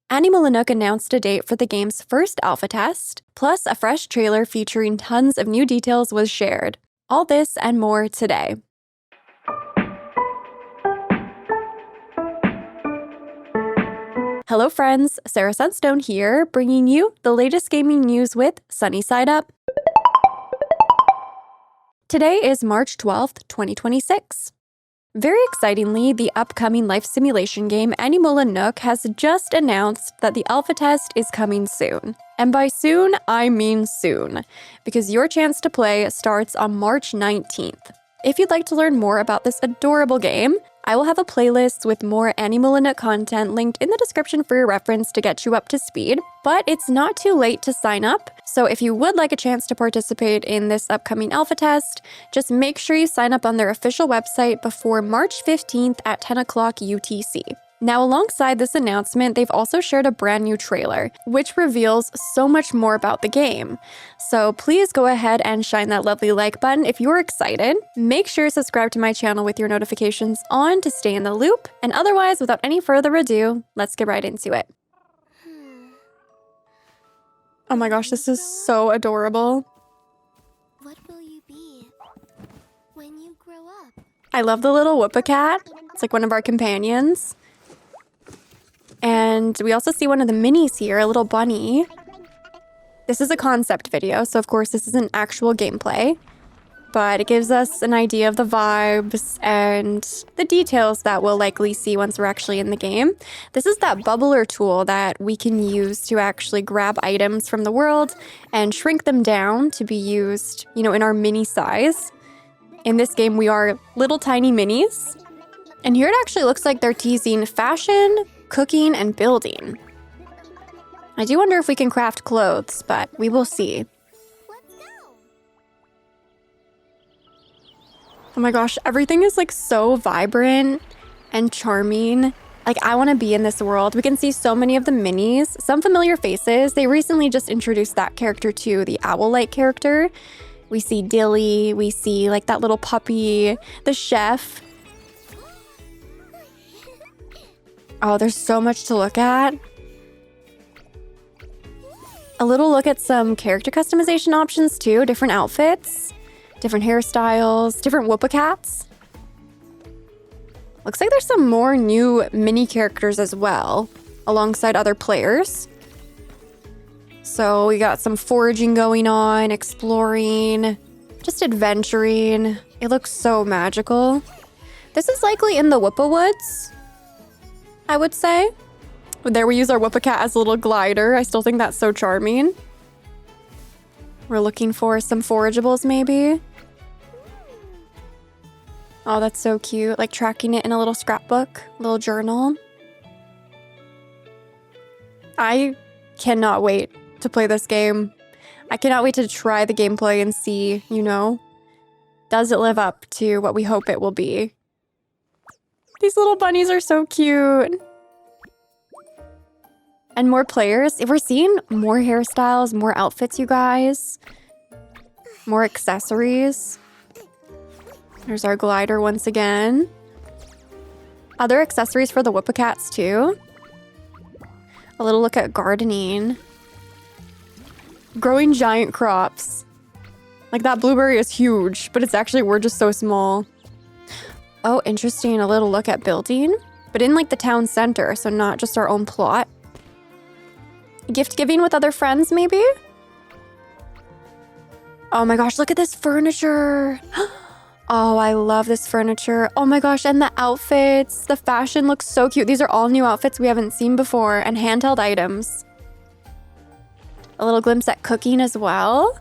Animula Nook announced a date for the game's first alpha test, plus a fresh trailer featuring tons of new details was shared. All this and more today. Hello friends, Sarah Sunstone here, bringing you the latest gaming news with Sunnyside Up. Today is March 12th, 2026. Very excitingly, the upcoming life simulation game Animula Nook has just announced that the alpha test is coming soon. And by soon, I mean soon, because your chance to play starts on March 19th. If you'd like to learn more about this adorable game, I will have a playlist with more Animula Nook content linked in the description for your reference to get you up to speed, but it's not too late to sign up. So if you would like a chance to participate in this upcoming alpha test, just make sure you sign up on their official website before March 15th at 10 o'clock UTC. Now, alongside this announcement, they've also shared a brand new trailer, which reveals so much more about the game. So please go ahead and shine that lovely like button if you're excited. Make sure to subscribe to my channel with your notifications on to stay in the loop. And otherwise, without any further ado, let's get right into it. Oh my gosh, this is so adorable. What will you be when you grow up? I love the little whoop cat. It's like one of our companions. And we also see one of the minis here, a little bunny. This is a concept video, so of course this isn't actual gameplay, but it gives us an idea of the vibes and the details that we'll likely see once we're actually in the game. This is that bubbler tool that we can use to actually grab items from the world and shrink them down to be used, in our mini size. In this game, we are little tiny minis. And here it actually looks like they're teasing fashion, cooking, and building. I do wonder if we can craft clothes, but we will see. Let's go! Oh my gosh, everything is like so vibrant and charming. Like, I want to be in this world. We can see so many of the minis, some familiar faces. They recently just introduced that character too, the owl-like character. We see Dilly, we see like that little puppy, the chef. Oh, there's so much to look at. A little look at some character customization options too, different outfits, different hairstyles, different whoop-a-cats. Looks like there's some more new mini characters as well, alongside other players. So we got some foraging going on, exploring, just adventuring. It looks so magical. This is likely in the Whoopa Woods, I would say. There we use our Whoop-a-cat as a little glider. I still think that's so charming. We're looking for some forageables maybe. Oh, that's so cute. Like tracking it in a little scrapbook, little journal. I cannot wait to play this game. I cannot wait to try the gameplay and see, does it live up to what we hope it will be? These little bunnies are so cute. And more players. If we're seeing more hairstyles, more outfits, you guys. More accessories. There's our glider once again. Other accessories for the whoop-a-cats too. A little look at gardening. Growing giant crops. Like that blueberry is huge, but we're just so small. Oh, interesting. A little look at building, but in like the town center, so not just our own plot. Gift giving with other friends, maybe? Oh my gosh, look at this furniture. Oh, I love this furniture. Oh my gosh, and the outfits. The fashion looks so cute. These are all new outfits we haven't seen before, and handheld items. A little glimpse at cooking as well.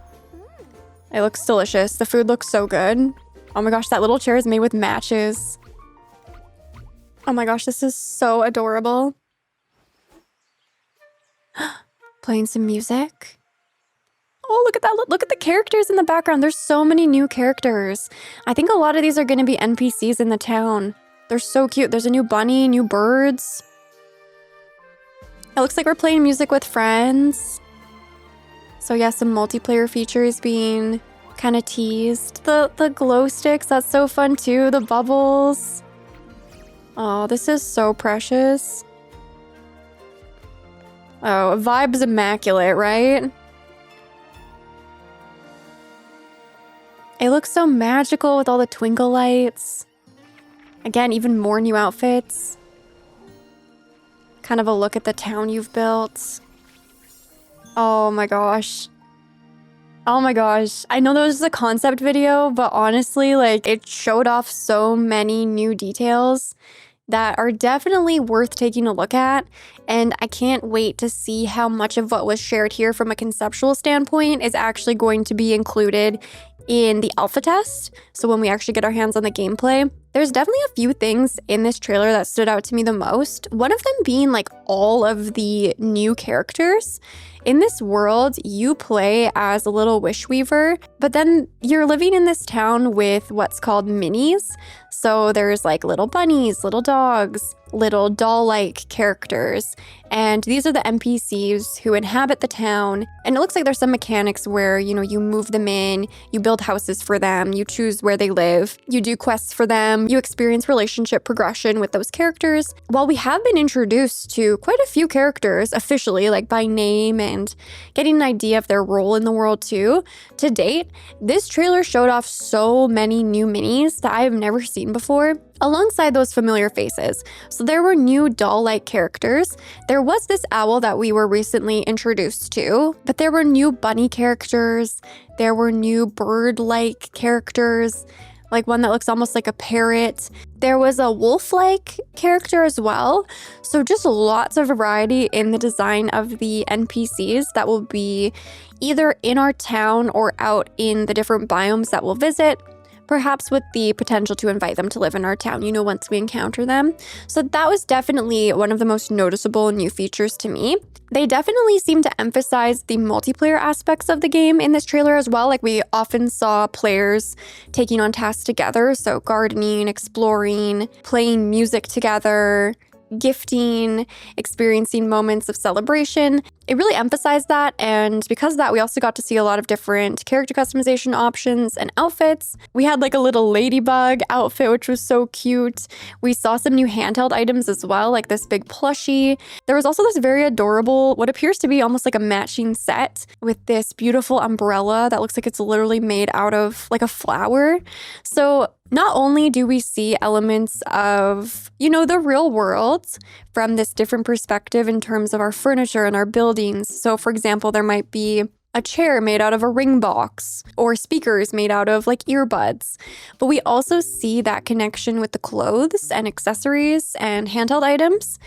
It looks delicious. The food looks so good. Oh my gosh, that little chair is made with matches. Oh my gosh, this is so adorable. Playing some music. Oh, look at that. Look at the characters in the background. There's so many new characters. I think a lot of these are going to be NPCs in the town. They're so cute. There's a new bunny, new birds. It looks like we're playing music with friends. So yeah, some multiplayer features being kind of teased. The glow sticks, that's so fun too. The bubbles. Oh, this is so precious. Oh, vibes immaculate, right? It looks so magical with all the twinkle lights. Again, even more new outfits. Kind of a look at the town you've built. Oh my gosh. Oh my gosh. I know that was a concept video, but honestly, like, it showed off so many new details that are definitely worth taking a look at. And I can't wait to see how much of what was shared here from a conceptual standpoint is actually going to be included in the alpha test. So when we actually get our hands on the gameplay, there's definitely a few things in this trailer that stood out to me the most. One of them being like all of the new characters. In this world, you play as a little wish weaver, but then you're living in this town with what's called minis. So there's like little bunnies, little dogs, little doll-like characters. And these are the NPCs who inhabit the town. And it looks like there's some mechanics where, you move them in, you build houses for them, you choose where they live, you do quests for them, you experience relationship progression with those characters. While we have been introduced to quite a few characters officially, like by name and getting an idea of their role in the world too, to date, this trailer showed off so many new minis that I have never seen before, alongside those familiar faces. So there were new doll-like characters. There was this owl that we were recently introduced to, but there were new bunny characters. There were new bird-like characters, like one that looks almost like a parrot. There was a wolf-like character as well. So just lots of variety in the design of the NPCs that will be either in our town or out in the different biomes that we'll visit, perhaps with the potential to invite them to live in our town, once we encounter them. So that was definitely one of the most noticeable new features to me. They definitely seem to emphasize the multiplayer aspects of the game in this trailer as well. Like, we often saw players taking on tasks together, so gardening, exploring, playing music together, gifting, experiencing moments of celebration. It really emphasized that, and because of that, we also got to see a lot of different character customization options and outfits. We had like a little ladybug outfit, which was so cute. We saw some new handheld items as well, like this big plushie. There was also this very adorable, what appears to be almost like a matching set with this beautiful umbrella that looks like it's literally made out of like a flower. So not only do we see elements of, the real world from this different perspective in terms of our furniture and our buildings. So, for example, there might be a chair made out of a ring box or speakers made out of like earbuds. But we also see that connection with the clothes and accessories and handheld items.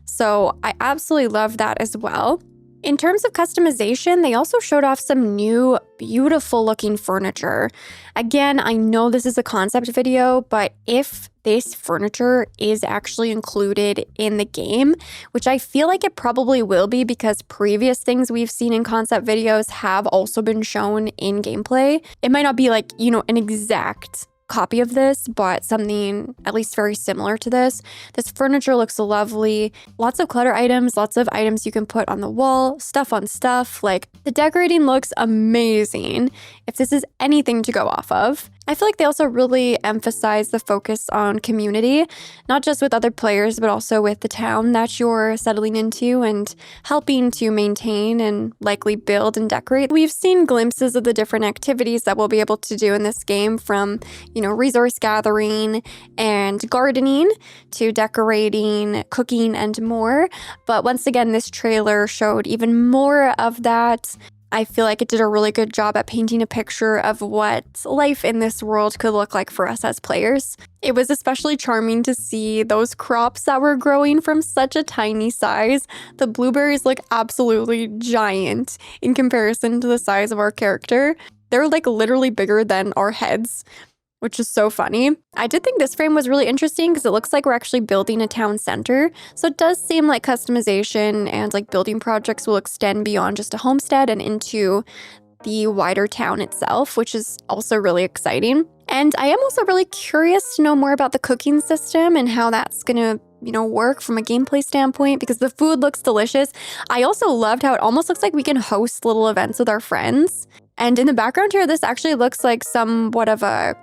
So I absolutely love that as well. In terms of customization, they also showed off some new, beautiful looking furniture. Again, I know this is a concept video, but if this furniture is actually included in the game, which I feel like it probably will be because previous things we've seen in concept videos have also been shown in gameplay. It might not be like, an exact copy of this, but something at least very similar to this. This furniture looks lovely. Lots of clutter items, lots of items you can put on the wall, stuff on stuff. Like, the decorating looks amazing if this is anything to go off of. I feel like they also really emphasize the focus on community, not just with other players, but also with the town that you're settling into and helping to maintain and likely build and decorate. We've seen glimpses of the different activities that we'll be able to do in this game, from, resource gathering and gardening to decorating, cooking, and more. But once again, this trailer showed even more of that. I feel like it did a really good job at painting a picture of what life in this world could look like for us as players. It was especially charming to see those crops that were growing from such a tiny size. The blueberries look absolutely giant in comparison to the size of our character. They're like literally bigger than our heads, which is so funny. I did think this frame was really interesting because it looks like we're actually building a town center. So it does seem like customization and like building projects will extend beyond just a homestead and into the wider town itself, which is also really exciting. And I am also really curious to know more about the cooking system and how that's gonna work from a gameplay standpoint, because the food looks delicious. I also loved how it almost looks like we can host little events with our friends. And in the background here, this actually looks like somewhat of a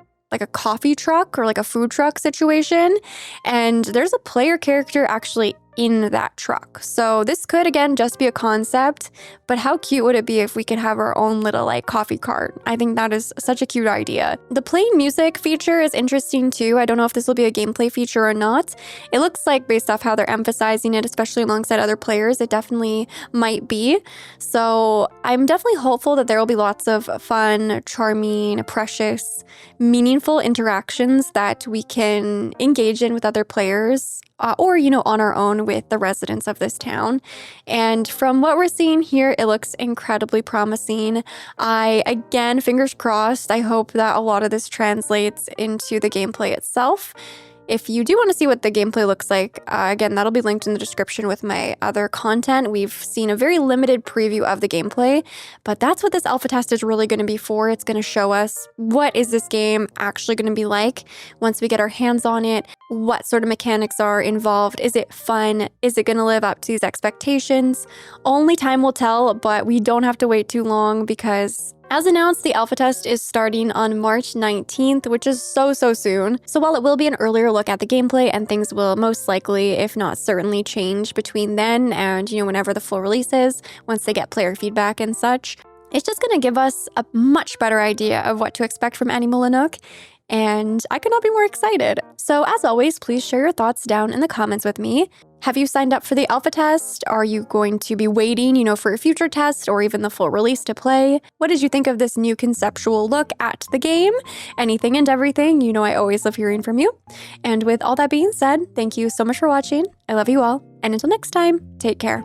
coffee truck or like a food truck situation. And there's a player character actually in that truck. So this could, again, just be a concept, but how cute would it be if we could have our own little like coffee cart? I think that is such a cute idea. The playing music feature is interesting too. I don't know if this will be a gameplay feature or not. It looks like, based off how they're emphasizing it, especially alongside other players, it definitely might be. So I'm definitely hopeful that there will be lots of fun, charming, precious, meaningful interactions that we can engage in with other players, or, on our own with the residents of this town. And from what we're seeing here, it looks incredibly promising. Again, fingers crossed, I hope that a lot of this translates into the gameplay itself. If you do want to see what the gameplay looks like, again, that'll be linked in the description with my other content. We've seen a very limited preview of the gameplay, but that's what this alpha test is really going to be for. It's going to show us what is this game actually going to be like once we get our hands on it, what sort of mechanics are involved, is it fun, is it going to live up to these expectations? Only time will tell, but we don't have to wait too long because, as announced, the alpha test is starting on March 19th, which is so soon. So while it will be an earlier look at the gameplay and things will most likely, if not certainly, change between then and, whenever the full release is, once they get player feedback and such, it's just going to give us a much better idea of what to expect from Animula Nook. And I could not be more excited. So as always, please share your thoughts down in the comments with me. Have you signed up for the alpha test? Are you going to be waiting, for a future test or even the full release to play? What did you think of this new conceptual look at the game? Anything and everything, I always love hearing from you. And with all that being said, thank you so much for watching. I love you all. And until next time, take care.